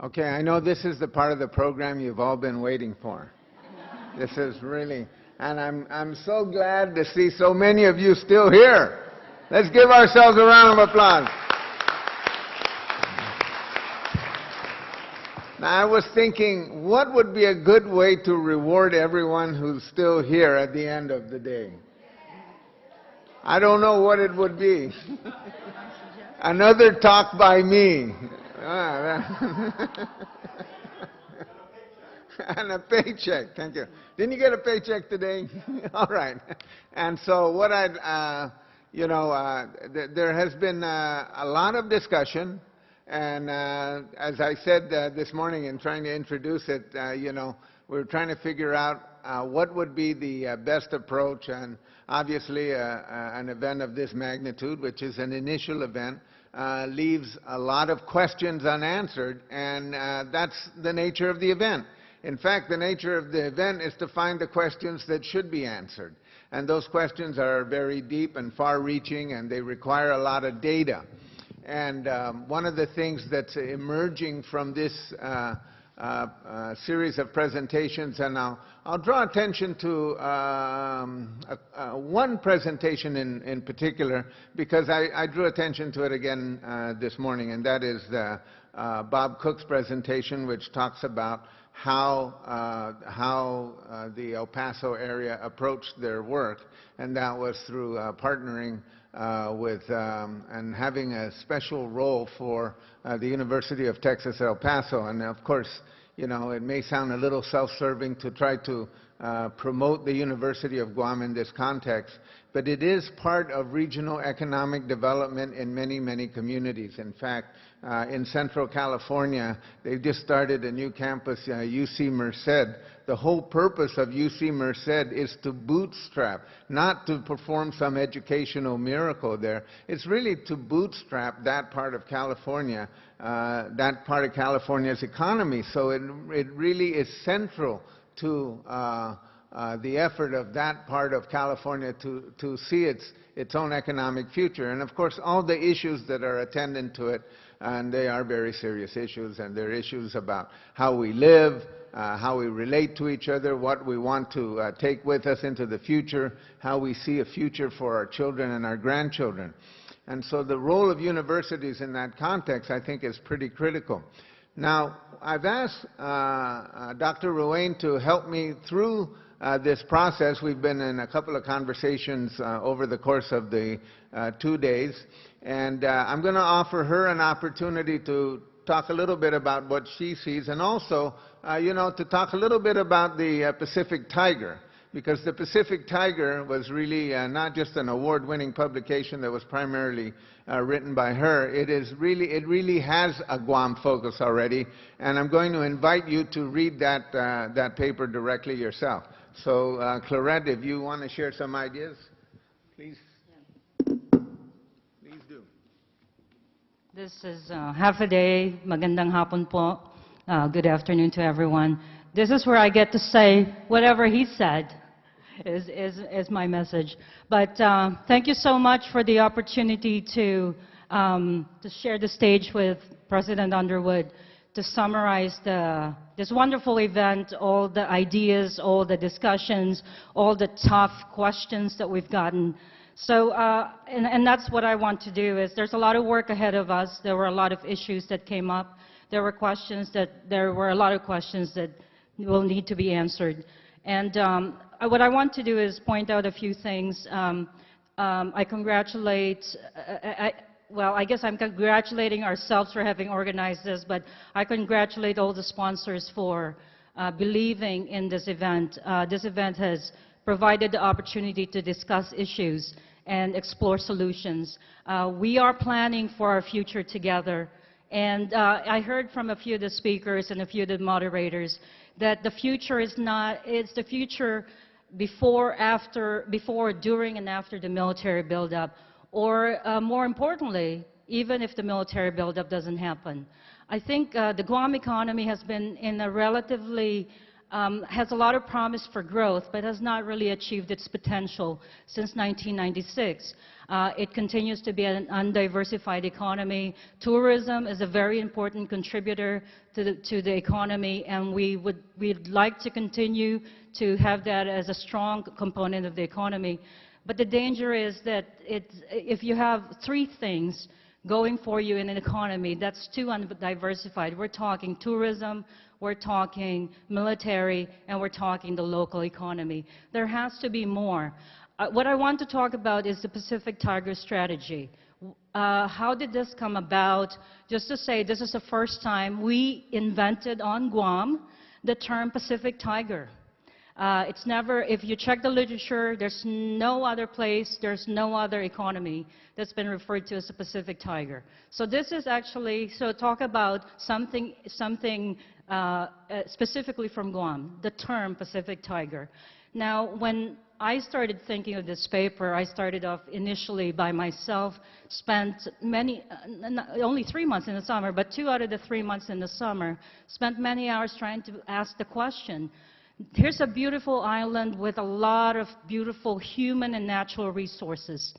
Okay, I know this is the part of the program you've all been waiting for. This is really, and I'm so glad to see so many of you still here. Let's give ourselves a round of applause. Now, I was thinking, what would be a good way to reward everyone who's still here at the end of the day? I don't know what it would be. Another talk by me. And a paycheck. Thank you. Didn't you get a paycheck today? All right. And so what there has been a lot of discussion. And as I said this morning in trying to introduce it, we're trying to figure out what would be the best approach. And obviously, an event of this magnitude, which is an initial event, leaves a lot of questions unanswered, and that's the nature of the event. In fact, the nature of the event is to find the questions that should be answered. And those questions are very deep and far-reaching, and they require a lot of data. And one of the things that's emerging from this series of presentations, and I'll draw attention to one presentation in particular, because I drew attention to it again this morning, and that is Bob Cook's presentation, which talks about how the El Paso area approached their work, and that was through partnering with and having a special role for the University of Texas El Paso. And of course, it may sound a little self-serving to try to promote the University of Guam in this context, but it is part of regional economic development in many, many communities. In fact, in Central California, they've just started a new campus, UC Merced. The whole purpose of UC Merced is to bootstrap, not to perform some educational miracle there. It's really to bootstrap that part of California, that part of California's economy. So it really is central to the effort of that part of California to see its own economic future. And of course, all the issues that are attendant to it, and they are very serious issues, and they're issues about how we live, how we relate to each other, what we want to take with us into the future, how we see a future for our children and our grandchildren. And so the role of universities in that context, I think, is pretty critical. Now, I've asked Dr. Ruane to help me through this process. We've been in a couple of conversations over the course of the 2 days, and I'm going to offer her an opportunity to talk a little bit about what she sees, and also, to talk a little bit about the Pacific Tiger, because the Pacific Tiger was really not just an award-winning publication that was primarily written by her. It really has a Guam focus already, and I'm going to invite you to read that paper directly yourself. So, Clarette, if you want to share some ideas, please. Please do. This is half a day. Magandang hapon po. Good afternoon to everyone. This is where I get to say whatever he said is my message. But thank you so much for the opportunity to share the stage with President Underwood, to summarize this wonderful event, all the ideas, all the discussions, all the tough questions that we've gotten. So, and that's what I want to do. Is there's a lot of work ahead of us. There were a lot of issues that came up. There were a lot of questions that will need to be answered. And what I want to do is point out a few things. I congratulate. Well, I guess I'm congratulating ourselves for having organized this, but I congratulate all the sponsors for believing in this event. This event has provided the opportunity to discuss issues and explore solutions. We are planning for our future together. And I heard from a few of the speakers and a few of the moderators that the future is not, it's the future before, during, and after the military buildup. Or more importantly, even if the military buildup doesn't happen. I think the Guam economy has been in a relatively has a lot of promise for growth, but has not really achieved its potential since 1996. It continues to be an undiversified economy. Tourism is a very important contributor to the economy, and we'd like to continue to have that as a strong component of the economy. But the danger is that if you have three things going for you in an economy that's too undiversified, we're talking tourism, we're talking military, and we're talking the local economy. There has to be more. What I want to talk about is the Pacific Tiger Strategy. How did this come about? Just to say, this is the first time we invented on Guam the term Pacific Tiger. It's never, if you check the literature, there's no other place, there's no other economy that's been referred to as a Pacific Tiger. So this is actually, so talk about something specifically from Guam, the term Pacific Tiger. Now, when I started thinking of this paper, I started off initially by myself, spent only 3 months in the summer, but 2 out of the 3 months in the summer, spent many hours trying to ask the question. Here's a beautiful island with a lot of beautiful human and natural resources,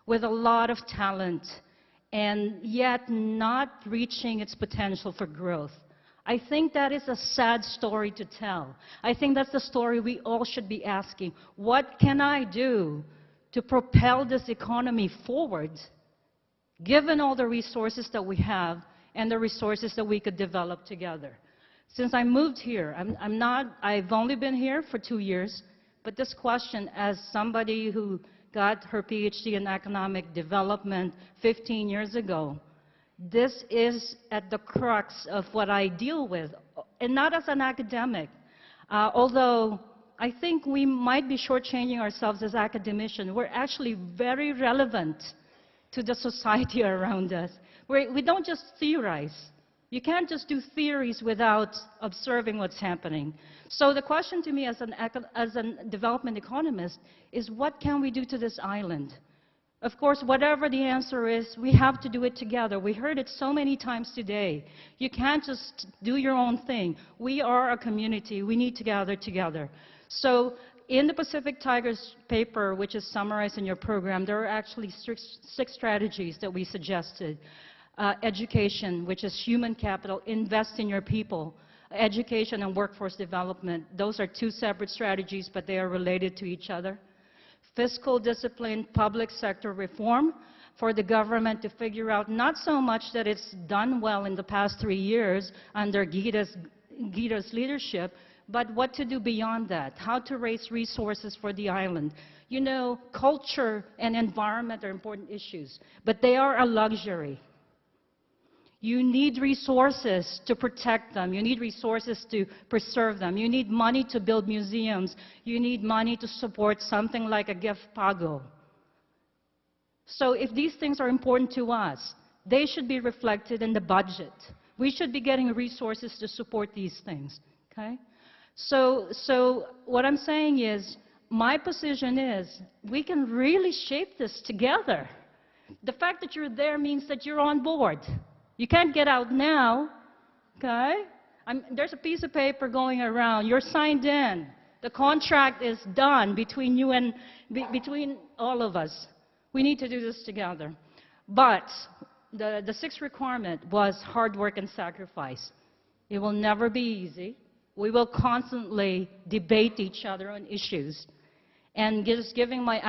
with a lot of talent, and yet not reaching its potential for growth. I think that is a sad story to tell. I think that's the story we all should be asking. What can I do to propel this economy forward, given all the resources that we have and the resources that we could develop together? Since I moved here, I've only been here for 2 years, but this question, as somebody who got her PhD in economic development 15 years ago, this is at the crux of what I deal with, and not as an academic. Although I think we might be shortchanging ourselves as academicians, we're actually very relevant to the society around us. We don't just theorize. You can't just do theories without observing what's happening. So the question to me as a development economist is, what can we do to this island? Of course, whatever the answer is, we have to do it together. We heard it so many times today. You can't just do your own thing. We are a community. We need to gather together. So in the Pacific Tigers paper, which is summarized in your program, there are actually 6 strategies that we suggested. Education, which is human capital, invest in your people. Education and workforce development, those are 2 separate strategies, but they are related to each other. Fiscal discipline, public sector reform for the government to figure out not so much that it's done well in the past 3 years under Gita's leadership, but what to do beyond that, how to raise resources for the island. You know, culture and environment are important issues, but they are a luxury. You need resources to protect them. You need resources to preserve them. You need money to build museums. You need money to support something like a gift pago. So if these things are important to us, they should be reflected in the budget. We should be getting resources to support these things, okay? So what I'm saying is, my position is, we can really shape this together. The fact that you're there means that you're on board. You can't get out now, okay? There's a piece of paper going around. You're signed in. The contract is done between you and between all of us. We need to do this together. But the 6th requirement was hard work and sacrifice. It will never be easy. We will constantly debate each other on issues. And just giving my